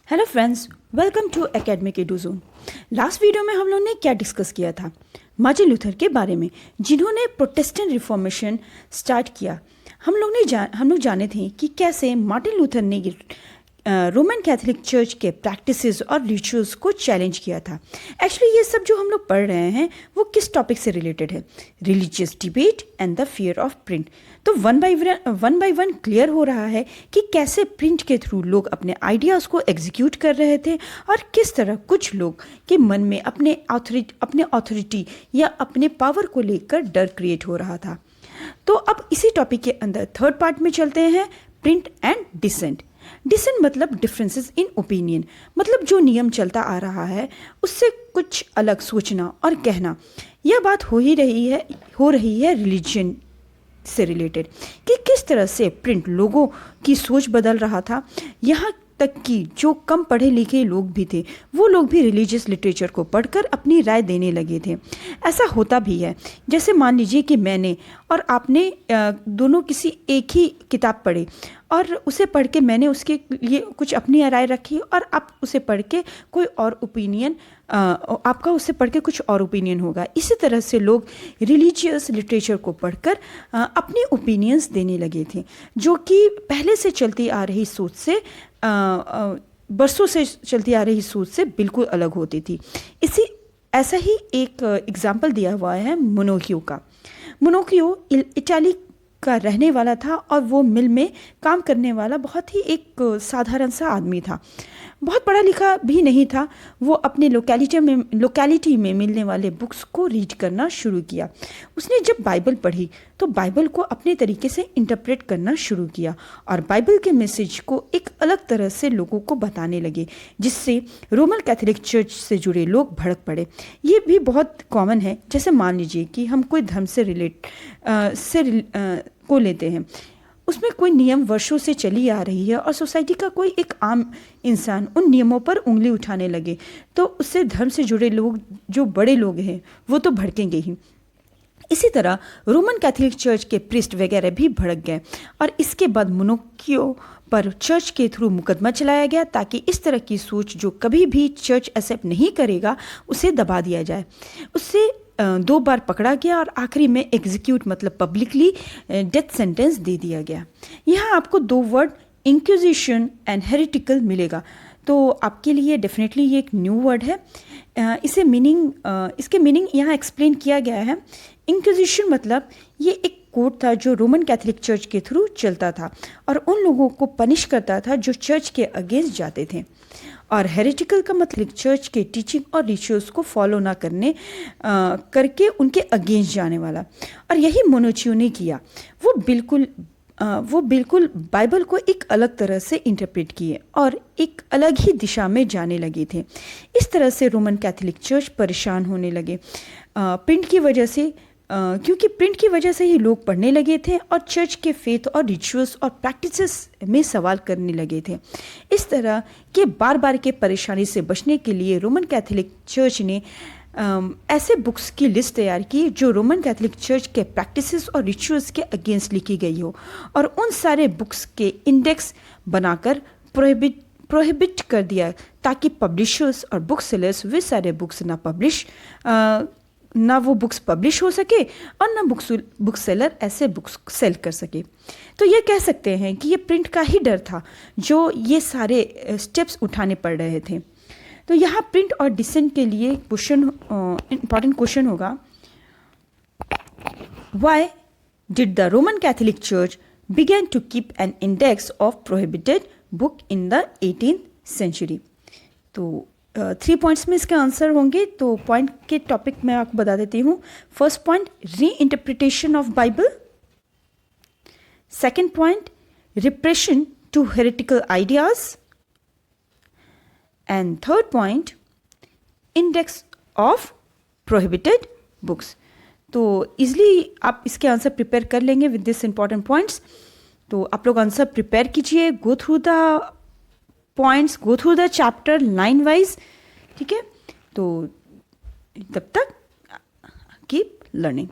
Hello friends, welcome to academic Eduzone. Last video में हम लोग ने क्या डिस्कस किया था? मार्टिन लूथर के बारे में, जिन्होंने प्रोटेस्टेंट रिफॉर्मेशन स्टार्ट किया। हम लोग जाने थे कि कैसे मार्टिन लूथर ने रोमन कैथोलिक चर्च के प्रैक्टिसेस और रिचुअल्स को चैलेंज किया था। एक्चुअली ये सब जो हम लोग पढ़ रहे हैं वो किस टॉपिक से रिलेटेड है? Religious debate and the fear of print. तो वन बाय वन क्लियर हो रहा है कि कैसे प्रिंट के थ्रू लोग अपने आइडियाज़ को एग्जीक्यूट कर रहे थे और किस तरह कुछ लोग के मन में अपने ऑथोरिटी या अपने पावर को लेकर डर क्रिएट हो रहा था। तो अब इसी टॉपिक के अंदर थर्ड पार्ट में चलते हैं, प्रिंट एंड डिसेंट। डिसेंट मतलब डिफरेंसेस इन ओपिनियन, मतलब जो नियम चलता आ रहा है उससे कुछ अलग सोचना और कहना। यह बात हो रही है रिलीजन से रिलेटेड कि किस तरह से प्रिंट लोगों की सोच बदल रहा था। यहाँ तक कि जो कम पढ़े लिखे लोग भी थे वो लोग भी रिलीजियस लिटरेचर को पढ़कर अपनी राय देने लगे थे। ऐसा होता भी है, जैसे मान लीजिए कि मैंने और आपने दोनों किसी एक ही किताब पढ़े और उसे पढ़ के मैंने उसके लिए कुछ अपनी राय रखी और आप उसे पढ़ के कोई और ओपिनियन, आपका उससे पढ़ के कुछ और ओपिनियन होगा। इसी तरह से लोग रिलीजियस लिटरेचर को पढ़कर अपनी ओपिनियंस देने लगे थे, जो कि पहले से चलती आ रही सोच से बरसों से चलती आ रही सोच से बिल्कुल अलग होती थी। ऐसा ही एक एग्जाम्पल दिया हुआ है मोनोकियो का। मोनोकियो इटाली का रहने वाला था और वो मिल में काम करने वाला बहुत ही एक साधारण सा आदमी था। बहुत पढ़ा लिखा भी नहीं था। वो अपने लोकेलिटी में मिलने वाले बुक्स को रीड करना शुरू किया। उसने जब बाइबल पढ़ी तो बाइबल को अपने तरीके से इंटरप्रेट करना शुरू किया और बाइबल के मैसेज को एक अलग तरह से लोगों को बताने लगे, जिससे रोमन कैथोलिक चर्च से जुड़े लोग भड़क पड़े। ये भी बहुत कॉमन है। जैसे मान लीजिए कि हम कोई धर्म से को लेते हैं, उसमें कोई नियम वर्षों से चली आ रही है और सोसाइटी का कोई एक आम इंसान उन नियमों पर उंगली उठाने लगे तो उससे धर्म से जुड़े लोग, जो बड़े लोग हैं, वो तो भड़केंगे ही। इसी तरह रोमन कैथोलिक चर्च के प्रीस्ट वगैरह भी भड़क गए और इसके बाद मोनोकियो पर चर्च के थ्रू मुकदमा चलाया गया ताकि इस तरह की सोच जो कभी भी चर्च एक्सेप्ट नहीं करेगा उसे दबा दिया जाए। उससे 2 बार पकड़ा गया और आखिरी में एग्जीक्यूट मतलब पब्लिकली डेथ सेंटेंस दे दिया गया। यहाँ आपको 2 वर्ड इंक्विजिशन एंड हेरेटिकल मिलेगा, तो आपके लिए डेफिनेटली ये एक न्यू वर्ड है। इसके मीनिंग यहाँ एक्सप्लेन किया गया है। इंक्विजिशन मतलब ये एक कोड था जो रोमन कैथोलिक चर्च के थ्रू चलता था और उन लोगों को पनिश करता था जो चर्च के अगेंस्ट जाते थे। और हेरेटिकल का मतलब चर्च के टीचिंग और रिचुअल्स को फॉलो ना करके उनके अगेंस्ट जाने वाला। और यही मोनोकियो ने किया। वो बिल्कुल बाइबल को एक अलग तरह से इंटरप्रेट किए और एक अलग ही दिशा में जाने लगे थे। इस तरह से रोमन कैथोलिक चर्च परेशान होने लगे प्रिंट की वजह से, क्योंकि प्रिंट की वजह से ही लोग पढ़ने लगे थे और चर्च के फेथ और रिचुअल्स और प्रैक्टिसेस में सवाल करने लगे थे। इस तरह के बार के परेशानी से बचने के लिए रोमन कैथोलिक चर्च ने ऐसे बुक्स की लिस्ट तैयार की जो रोमन कैथोलिक चर्च के प्रैक्टिसेस और रिचुअल्स के अगेंस्ट लिखी गई हो और उन सारे बुक्स के इंडेक्स बनाकर प्रोहिबिट कर दिया ताकि पब्लिशर्स और बुक सेलर्स वे सारे बुक्स ना वो बुक्स पब्लिश हो सके और ना बुक सेलर ऐसे बुक्स सेल कर सके। तो ये कह सकते हैं कि ये प्रिंट का ही डर था जो ये सारे स्टेप्स उठाने पड़ रहे थे। तो यहाँ प्रिंट और डिसेंट के लिए इम्पॉर्टेंट क्वेश्चन होगा, why did the Roman Catholic church begin to keep an index of prohibited book in the 18th century? तो 3 पॉइंट्स में इसका आंसर होंगे। तो पॉइंट के टॉपिक मैं आपको बता देती हूँ। First point, re interpretation of Bible. Second point, repression to heretical ideas. And third point, index of prohibited books. तो इजली आप इसके आंसर प्रिपेयर कर लेंगे विद दिस इंपॉर्टेंट पॉइंट्स। तो आप लोग आंसर प्रिपेयर कीजिए, go through the chapter line wise, ठीक है? तो तब तक कीप लर्निंग।